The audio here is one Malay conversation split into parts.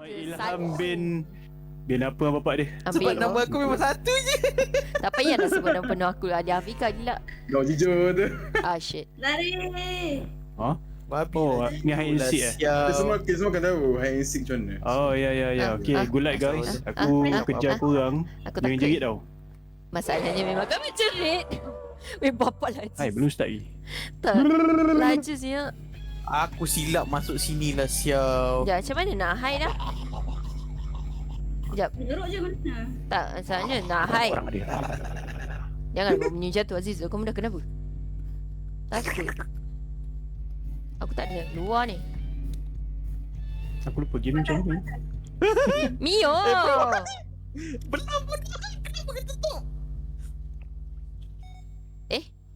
Ilham bin apa bapak dia? Sebab nama aku memang satu je. Tak payah nak sebut nama penuh aku. Ada Afika gila. Kau jujur tu. Shit. Lari. Ha? Babi Oh, lah. ni hide and seek Semua kan tahu hide and seek macam mana. Oh ya. Okay, good luck guys. Aku kejar korang. Aku Jangan takut. jerit tau. Masalahnya memang kami jerit. Bapak laju. Hai, belum start lagi. Tak. Laju siap. Aku silap masuk sini lah sial. Sekejap, macam mana nak hide dah? Sekejap. Geruk je mana? Tak, masalahnya nak hide. Orang ada. Jangan bunyi jatuh Aziz. Kamu dah kenapa? Takut. Aku tak ada luar ni. Aku lupa game macam mana. Mio. Belah pun. Kenapa kata tu?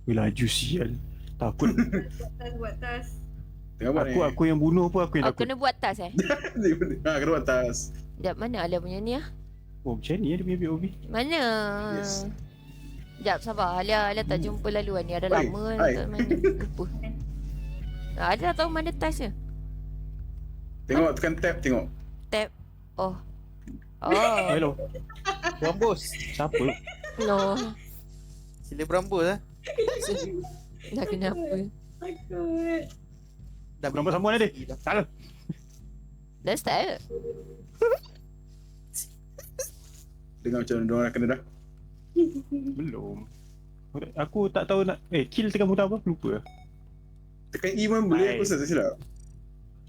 Bila laju sial. Takut. Buat tas. Tengok buat ni. Aku yang bunuh pun aku yang Aku takut. kena buat tas Kena buat atas. Sekejap, mana Alia punya ni Oh, macam ni dia punya POV. Mana? Yes. Sekejap, sabar. Alia tak jumpa laluan ni. Ada Hai, lama hai. tak mana. Lupa. Alia dah tahu mana tas dia. Tengok tekan tab tengok. Tab. Oh. Hello. Berambus. Siapa? No. Sila berambus lah. Dah kenapa? Takut. Dah Berambut sambungan ada? Salah. Dah start. Dengar macam mana diorang nak kena dah. Belum. Aku tak tahu nak kill tekan butang apa? Lupa. Tekan E pun boleh aku rasa tak silap.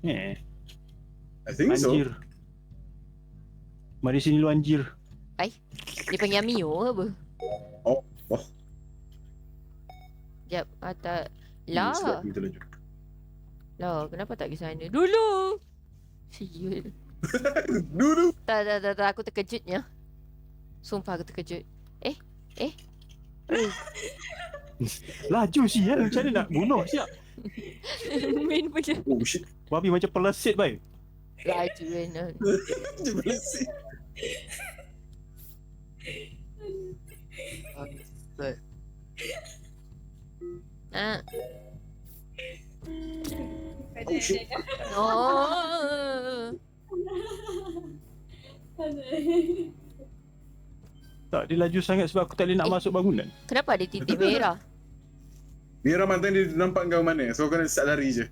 I think so. Anjir. Mari sini lu anjir. Dia panggil Mio ke apa? Oh. Sekejap. Tak. Lah. Sebab kita laju. Lah, kenapa tak pergi sana? Dulu! Siul. Dulu. Tak. Aku terkejutnya. Sumpah aku terkejut. Laju sial. Macam mana nak bunuh siap? Main macam Oh shit. Babi macam pelesit baik. laju kan. Dia bersih. Oh shit. Oh. Tak, dia laju sangat sebab aku tak boleh nak masuk bangunan. Kenapa ada titik merah? Biar Ramadan dia nampak kau mana. So kau kena start lari je.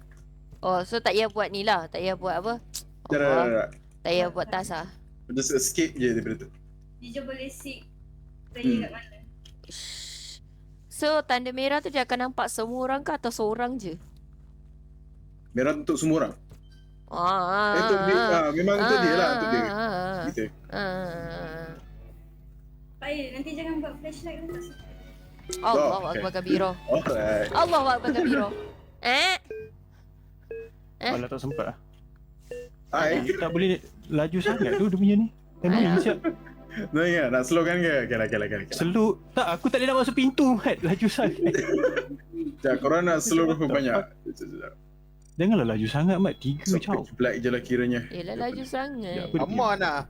Oh, so tak payah buat ni lah. Tak payah buat apa? Dah. Tak payah buat tas lah. Just escape je daripada tu. Dia je boleh seek player kat mana. So, tanda merah tu dia akan nampak semua orang ke atau seorang je? Merah untuk semua orang. Untuk dia. Memang untuk dia lah. Untuk dia. Kita. Baik, nanti jangan buat flashlight kan. Allahu Okay. Akbar kabiro. Alright. Allahu Akbar kabiro. Alah tak sempat lah. Hai. Tak boleh laju sangat tu dia punya ni. Annoying siap. Nak ingat nak slow kan ke? Okay lah. Slow. Tak, aku tak boleh nak masuk pintu Mat. Laju sangat. Sekejap, korang nak slow berapa banyak? Janganlah laju sangat Mat. 3 So, caw. pitch black je lah kiranya. Yelah laju sangat. Apa dia Come on lah.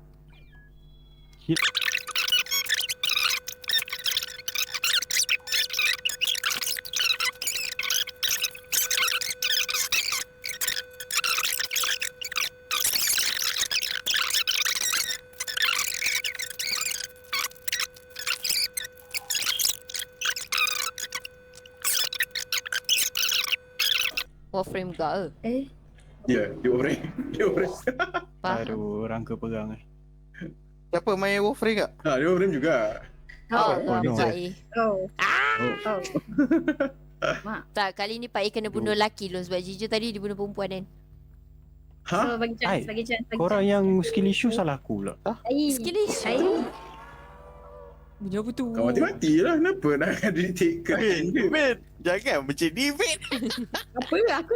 Warframe gak ke? Ya, dia orang. Faham. Aduh, rangka perang eh. Siapa main Warframe kak? Ha, dia orang juga. Oh, no. Pak A. Oh. Tak, kali ni Pak A kena bunuh lelaki loh. Sebab Jiju tadi dia bunuh perempuan kan. Ha? So bagi chance, Hai. bagi chance. Korang yang skill issue salah aku pula. Skill issue. Bunyi apa tu? Kau mati-mati lah. Kenapa nak ditaken? Ben, jangan macam ni Ben. Apa? Aku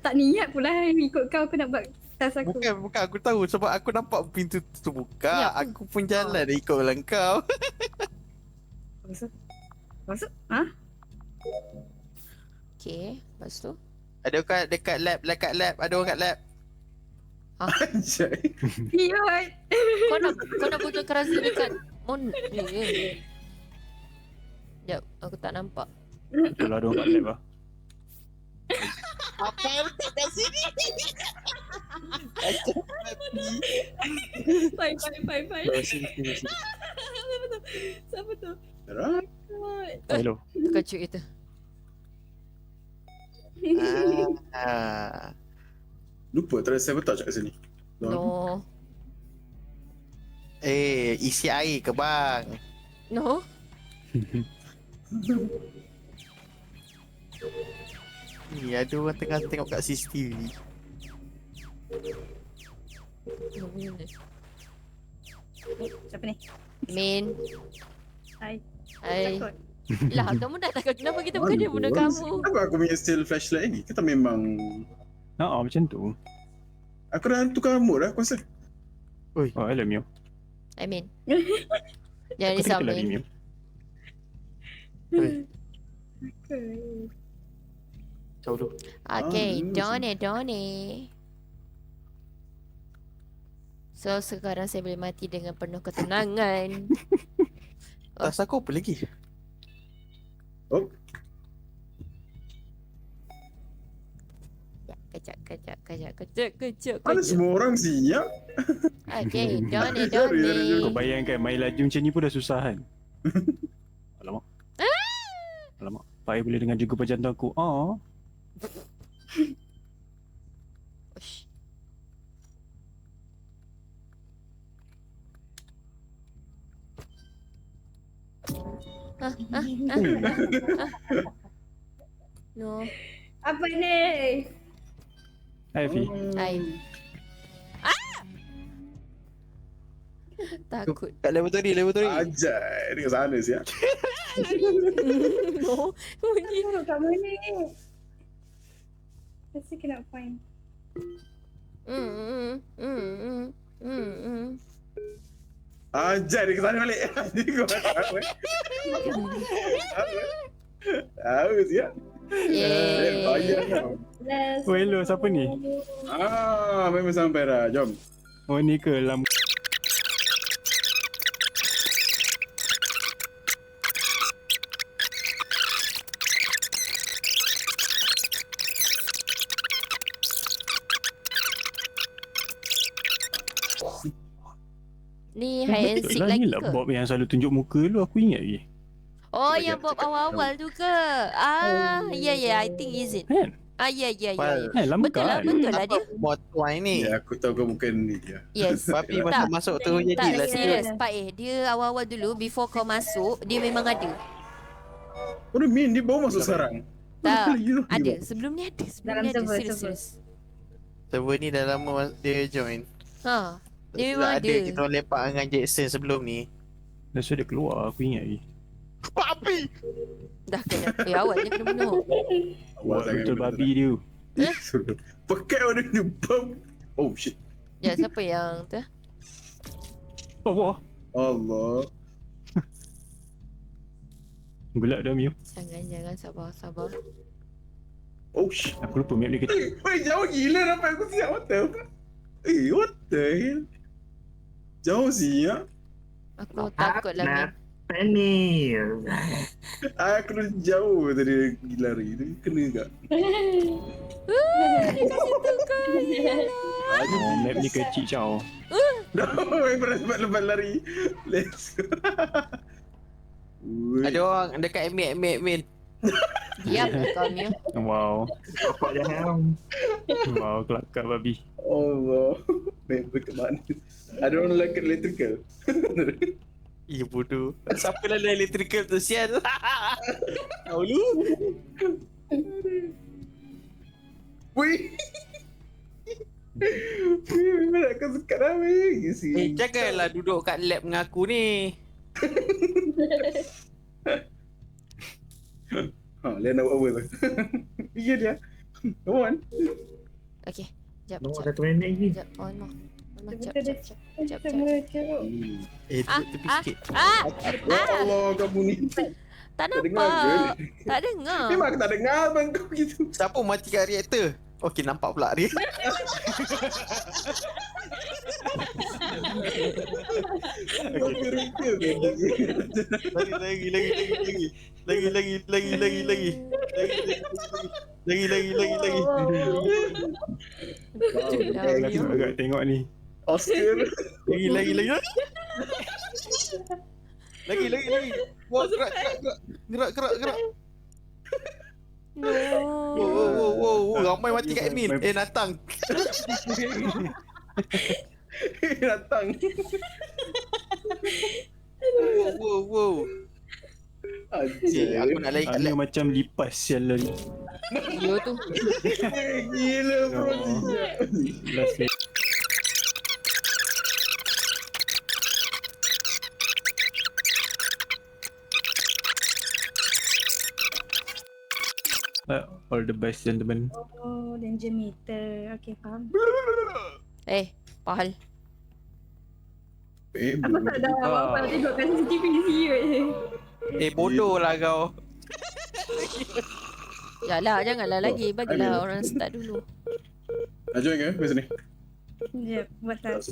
tak niat pula ikut kau. Aku nak buat tas aku. Bukan aku tahu sebab aku nampak pintu tu terbuka. Ya, Aku pun jalan dah ikut dengan kau. Masuk? Ha? Okay, lepas tu? Ada orang dekat lab, ada orang kat lab. Anjay. Piot. Kau nak bunuh kerasa dekat Mon. Sekejap, aku tak nampak. Betul lah, ada orang kat lab lah. Apa yang letak kat sini? Fine. Oh, sini. Siapa tu? Right. Hello. Kacuk itu. Lupa terus sabotage kat sini. No. Isi air ke bang? No. Ni ada orang tengah tengok kat CCTV. Siapa ni? Min. Hai. Hai. Takut. Lah, kamu dah takut. Kenapa kita bukan dia bunuh kamu? Kenapa aku punya still flashlight ni? Kita memang... Macam tu. Aku dah tukar mood dah aku rasa. Oh, hello Mio. I mean. Jangan Aku risau, tinggal lagi Min. Mio. Jauh dulu. Okay, Ah, Donnie. So, sekarang saya boleh mati dengan penuh ketenangan. Tas aku apa lagi? Oh, Kejap. mana semua orang siap? Okay, Donnie. Kau bayangkan main laju macam ni pun dah susah kan. Alamak. Alamak. Pai boleh dengar juga jantung aku. Ush. No. Apa ni? Hai Fi. Hai. Takut. Kat laboratory. Ajay, dia kat sana siap. No. Bunyi. Oh, kat mana? Rasa cannot find. Ajay, dia kat sana balik. Dia kau tahu siap. Yeay. Bayar kau. Last. Oh, hello, siapa ni? Memang sampai dah. Jom. Oh, ni ke lam. Ni hide and seek Lah, lagi ni lah ke? Bob yang selalu tunjuk muka lu, aku ingat lagi. Oh, Lagi yang aku Bob cakap awal-awal tu ke? I think is it. Kan? Ya. Lama Betul lah dia. Motuai ni. Ya, aku tahu kau bukan ni dia. Yes. Babi Tak. masuk tu Tak, jadilah serius. Pak dia awal-awal dulu, before kau masuk, dia memang ada. What do you mean? Dia baru masuk sekarang. Tak, You know, ada. Sebelum ni ada. Dalam server, Serius. Server ni dah lama dia join. Ha. Dia memang ada. ada. Kita orang lepak dengan Jackson sebelum ni. Dah sudah keluar, aku ingat lagi. Babi! Dah kena. Awal dia kena bunuh. Awal sangat Betul benda babi dia. Pakai orang ni bom. Oh shit. Ya, siapa yang tu? Oh, wah. Allah. Gelap dah Mio. Jangan. Sabar. Oh shit. Aku lupa map dia kecil. Jauh gila dapat aku siap. What the fuck? What the hell? Jauh siap. Aku takut lah, Min. Penil. Aku dah jauh tadi gila lari. Dia kena tak? Map ni kecil caw. Dah main lebat lari. Let's go. Ui. Ada orang dekat admin. Diam kau, Mio. Wow. Apa jangan. Wow, kelakar babi. Allah. Member ke mana? Ada orang like electrical. Ya bodoh. Siapa lah electrical tu sial. Tahu lu. Wih. Memang nak kau sekat dah weh. Janganlah duduk kat lab dengan aku ni. Dia nak buat apa tu? Fikir dia. Come on. Okay. Jap. No, 1 minit lagi. Jap. Oh, no. Jap. Semua ceruk. Duduk tepi sikit. Ya Allah, kamu ni. Tak Tak dengar ke? nampak. Tak dengar. Memang aku tak dengar abang kau gitu. Siapa mati kat reaktor? Okey, nampak pula dia. Lagi. Lagi agak tengok ni. Oscar. Lagi. Lagi. Wah, gerak. No. Wow. Ramai mati kat admin. Natang. Datang. Wow. Cik, aku nak lagi Ana macam lipas sial lari. Yo tu. Gila bro. Last minute. All the best gentlemen. Oh, danger meter. Okay, faham. Pahal. Aku tak ada apa-apa nak tengok kat CCTV je. bodoh lah kau. Yalah, janganlah lagi. Bagilah orang start dulu. Nak join ke? Kat sini. Sekejap, buat tas.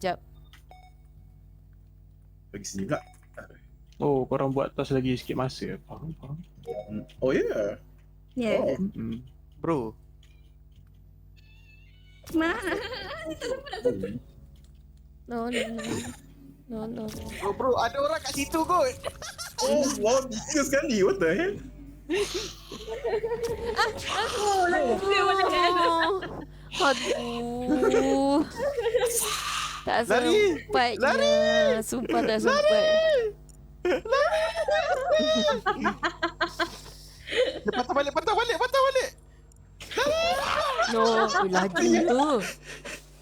Jap. Bagi sini pula. Oh, korang buat tas lagi sikit masa. Faham. Oh ya. Ya. Oh. Bro. Mak. No. Bro, ada orang kat situ kot. Oh, wow, tiga sekali. What the hell? Oh, lagi dia mana? Aduh. Tak Lari. sempatnya. Sumpah tak sempat. Patah balik. No, laju tu.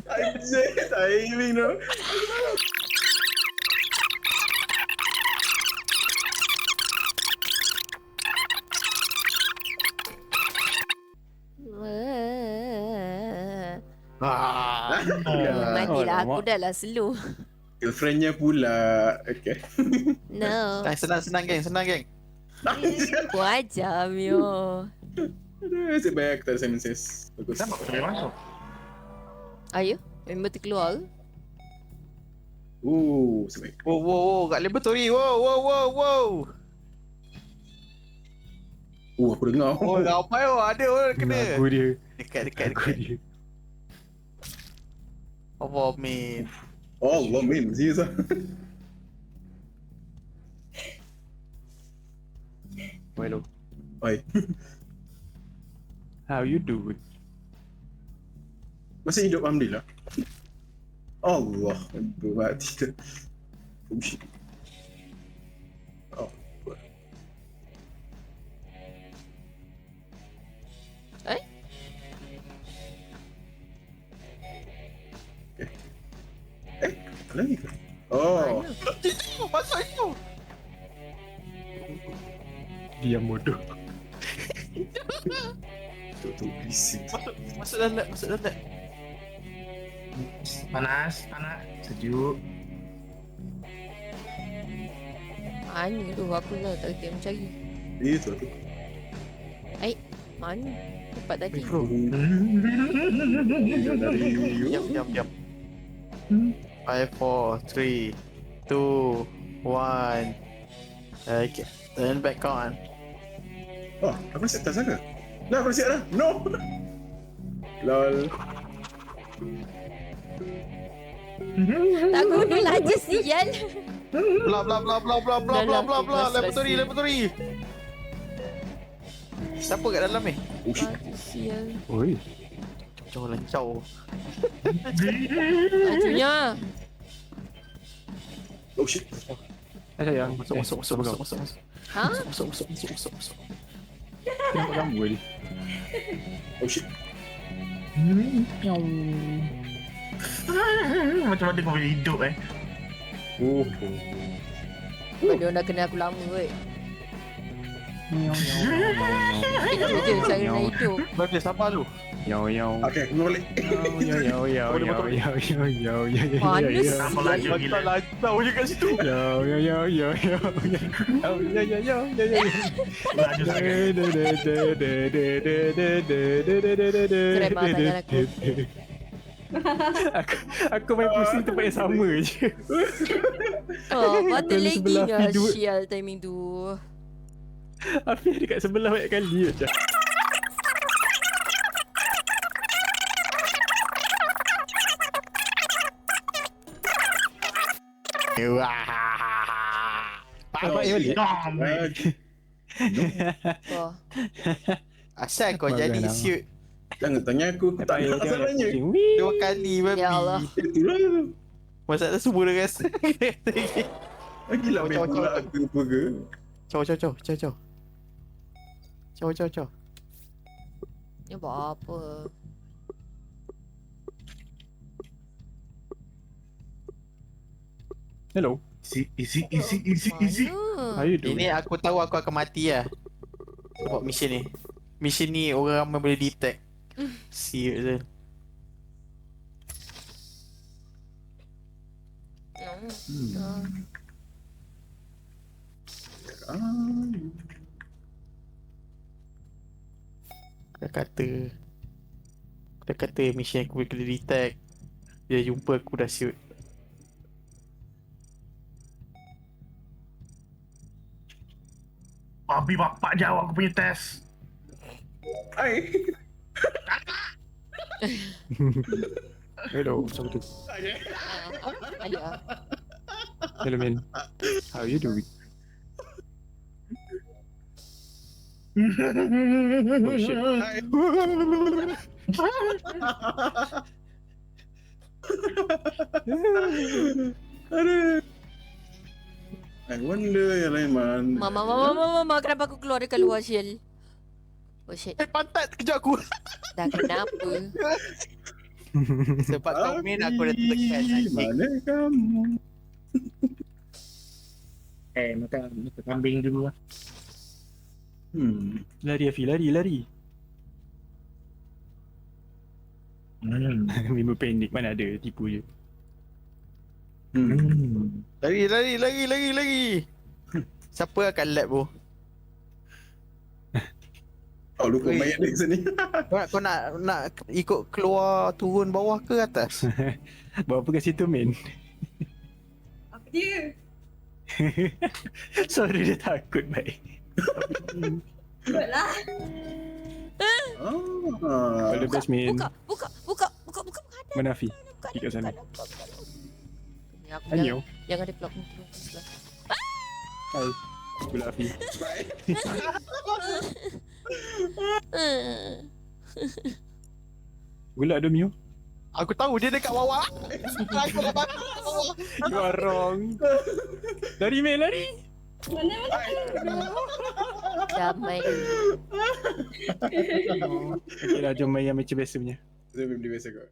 Anjir, timing tu. Matilah aku dah lah slow. Girlfriendnya pula. Okay. No. Senang geng. Aku ajar Mio. Nasib baik tak ada Simon Says. Bagus. Kenapa aku boleh masuk? Ayo, member terkeluar ke? Nasib baik. Wow, kat laboratory. Wow. Aku dengar. Oh, ramai ada orang kena. Aku dia. Dekat. Aku dia. Apa min? Oh, Allah, min. Serius lah. Hello. Oi. How you doing? Masih hidup, Alhamdulillah. Allah. Itu mati dah. Oh, shit. Oh. Lagi ke? Oh. Masuk itu. Diam bodoh. Tu bising. Masuk dalam. Panas, sejuk. Mana tu aku dah tak kira mencari. Itu tu. Mana? Tempat tadi. Bro. Diam. 5, 4, 3, 2, 1. Okay. Turn back on. Oh, aku siap tas ke? Dah, aku siap dah. No. Lol. Tak guna aja sial. Bla. Laboratory. Siapa kat dalam ni? Oh shit. Sial. Oi. Lancau. Majunya. Oh shit. Sayang. Masuk. Ha? Masuk. Kenapa kamu ni? Oh shit. Macam mana kau boleh hidup Oh. Dia dah kenal aku lama weh. Itu je cara nak hidup. Bagus, sabar lu. Yo. Okay, aku balik. Yo. Panas. Kenapa laju gila? Lantau je kat situ. Yo. Laju sangat. Krema tangan aku. Aku main pusing tempat yang sama je. Oh, patut Dalam lagi sebelah lah video. sial timing tu. Afi dekat sebelah banyak kali macam. Dapat air balik. Dom. Oh. Asal kau Makan jadi lah. siut Jangan tanya aku tak Dapat air nak tengok salahnya. kucing. Wih. 2 kali babi. Ya Allah. Itulah. Masalah semua dah rasa. Lagilah main Caw, caw, pula caw. aku apa ke. Caw. Caw. Ni buat apa? Hello. Easy. Mana? How you doing? Ini aku tahu aku akan mati lah. Sebab mission ni. Mission ni orang ramai boleh detect. Siut je. Dia kata mission aku boleh kena detect. Dia jumpa aku dah siut. Babi bapak jawab aku punya test. Hai. Hello. Siapa tu? Ayah. Hello man. How you doing? Oh shit. Aduh. I wonder yang lain mana. Mama, kenapa aku keluar dekat luar Syil? Oh shit, Pantat kejap aku. dah kenapa? Sebab kau main aku dah tekan Ai, anjing. mana kamu? Makan kambing dulu lah. Lari Afi, lari. Member panik mana ada, tipu je. Lagi. Siapa akan lap bro? Oh, lupa Ui. mayat dia sini. Kau nak ikut keluar turun bawah ke atas? Bawa apa kat situ man? Apa dia? Sorry dia takut baik. Good lah. All the best man. Buka. Mana Afi? Pergi kat sana. Ni aku Anyo. jangan develop ni terus sebelah. Hai. Sebelah Afi. Gulak ada Mio. Aku tahu dia dekat bawah. Aku dah bawah. You are wrong. Lari man, lari. Mana? Damai. Okay lah, jom main yang macam biasa punya. Dia biasa kot.